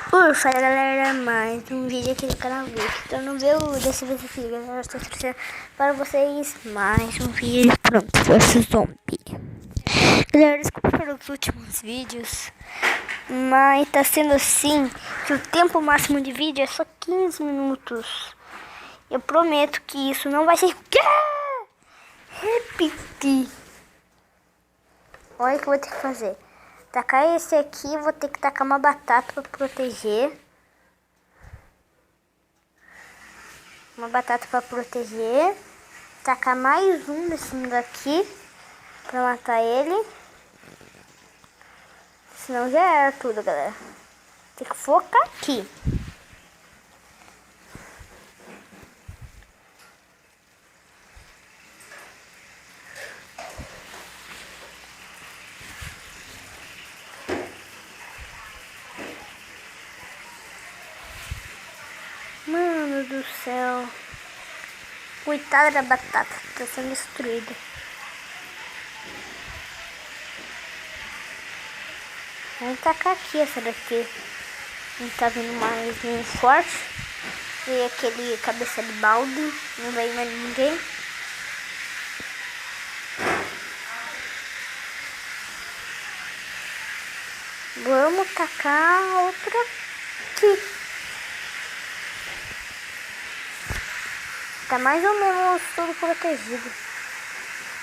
Fala galera, mais um vídeo aqui no canal Vic. Então no vídeo desse vídeo aqui, galera, eu estou trazendo para vocês mais um vídeo Pronto vs Zombie. Galera, desculpa pelos últimos vídeos, mas tá sendo assim que o tempo máximo de vídeo é só 15 minutos. Eu prometo que isso não vai ser repetir. Olha o que eu vou ter que fazer. Tacar esse aqui, vou ter que tacar uma batata para proteger. Uma batata para proteger. Tacar mais um desse daqui para matar ele. Senão já era tudo, galera. Tem que focar aqui. Mano do céu. Coitada da batata, tá sendo destruída. Vamos tacar aqui essa daqui. Não tá vindo mais nenhum forte. E aquele cabeça de balde. Não veio mais ninguém. Vamos tacar outra aqui. Tá mais ou menos tudo protegido.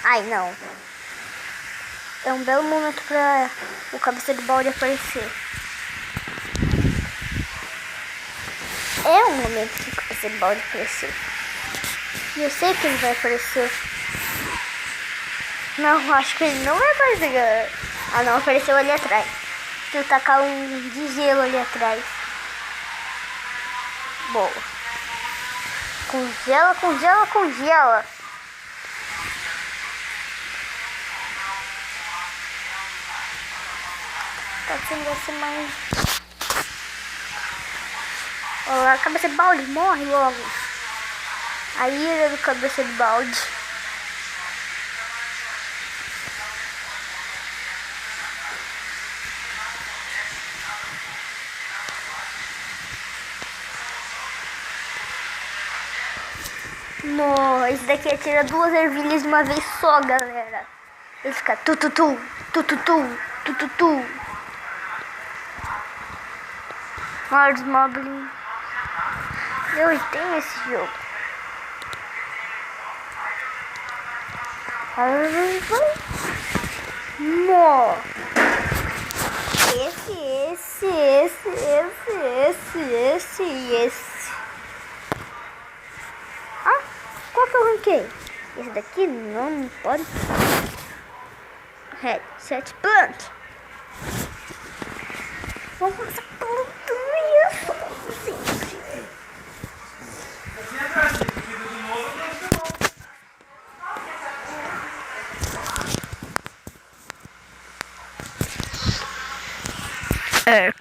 Ai, não. É um belo momento pra o cabeça de balde aparecer. É um momento que o cabeça de balde aparecer. E eu sei que ele vai aparecer. Não, acho que ele não vai aparecer, galera. Ah, não, apareceu ali atrás. Deixa eu tacar um de gelo ali atrás. Boa. Congela, congela, congela. Tá sendo assim mais... Olha, a cabeça de balde morre logo. A ira do cabeça de balde. Nossa, esse daqui atira 2 ervilhas de uma vez só, galera. Ele fica tu-tu-tu, tu-tu-tu, tu-tu-tu. Olha os moblins. Eu tenho esse jogo. Mo. Esse. Qual que eu ranquei? Esse daqui não pode. Red, 7 plant. Vamos começar plantando isso.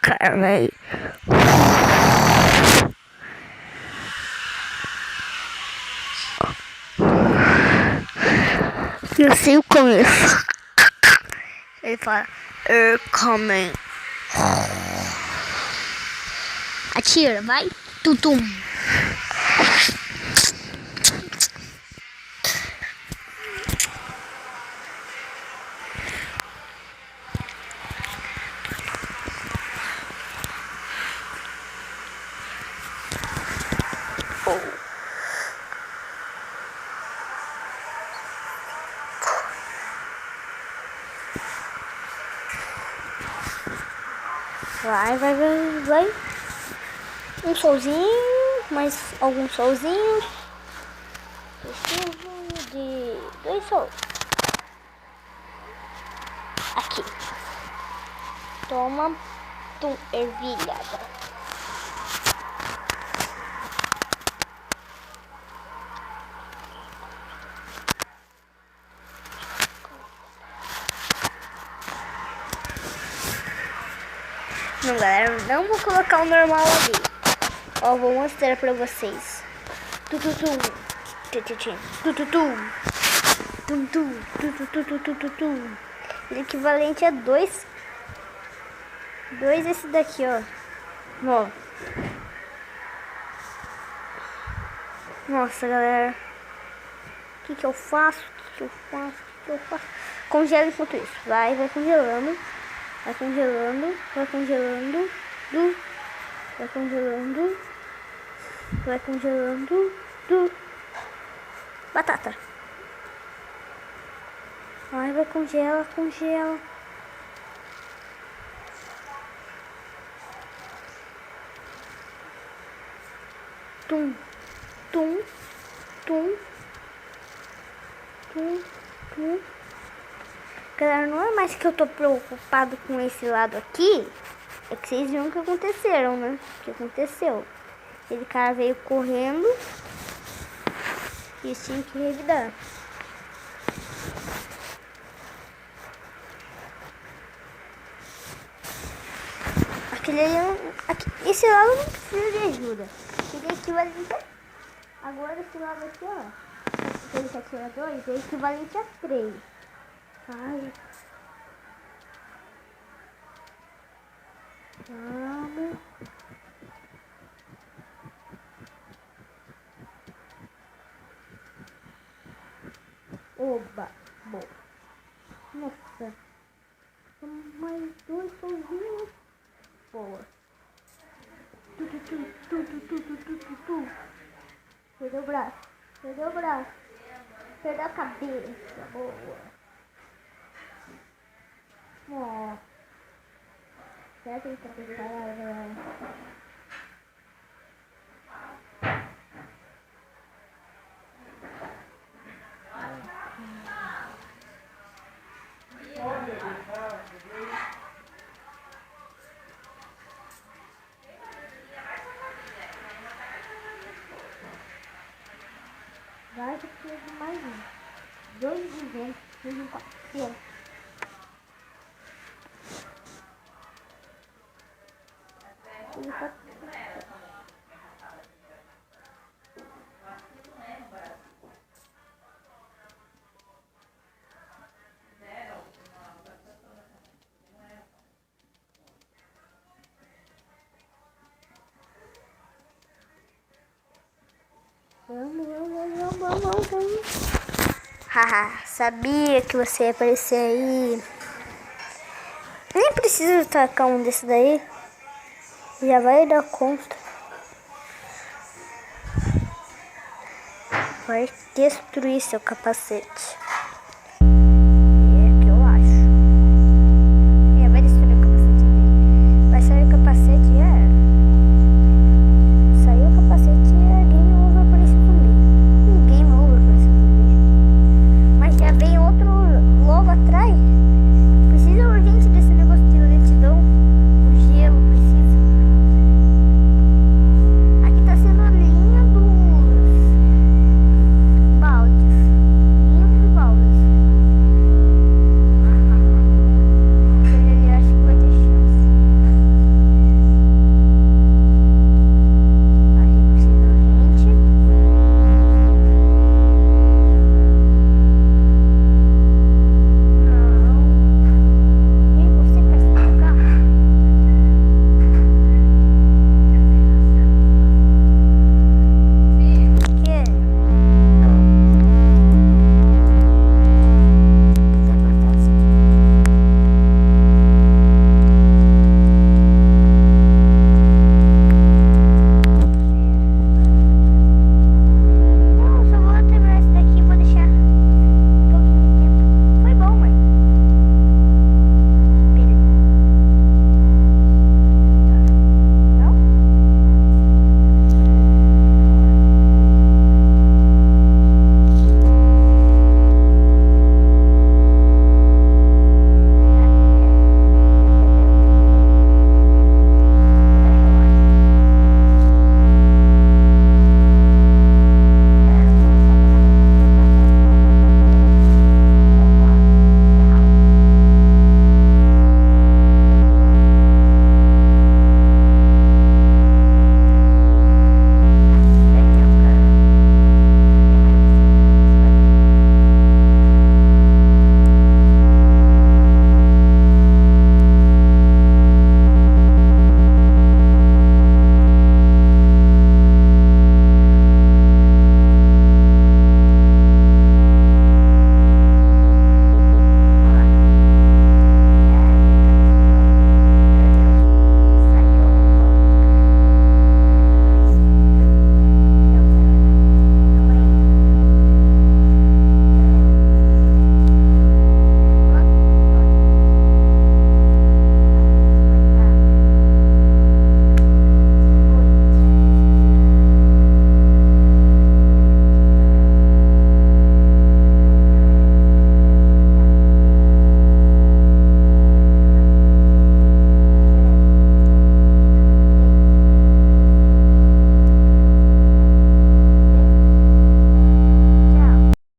Caramba. Eu sei o começo. Ele fala, coming. Atira, vai. Tutum. Vai. Um solzinho, mais alguns solzinhos. Preciso de 2 sols. Aqui. Toma, ervilhada. Não, galera, não vou colocar o normal ali. Ó, vou mostrar pra vocês. Ele é equivalente a 2 esse daqui, ó. Ó. Nossa, galera. O que eu faço? Congela enquanto isso. Vai congelando. Vai congelando. Vai congelando. Vai congelando. Vai congelando. Batata. Ai, vai congela. Tum. Galera, não é mais que eu tô preocupado com esse lado aqui. É que vocês viram o que aconteceram, né? O que aconteceu? Aquele cara veio correndo e tinha que revidar. Aquele ali, esse lado não precisa de ajuda. Ele equivalente a... Agora esse lado aqui, ó. Esse atirador é equivalente a 3. Ai. Vamos. Oba. Bom. Nossa. Mais 2 sozinhos. Boa. Perdeu o braço. Perdeu a cabeça. Boa. Ó. Será que ele tá preparado, galera? Vai que precisa de mais um. 2,200. 2,400. Vamos. Haha, sabia que você ia aparecer aí. Nem precisa tacar um desse daí. Já vai dar conta. Vai destruir seu capacete.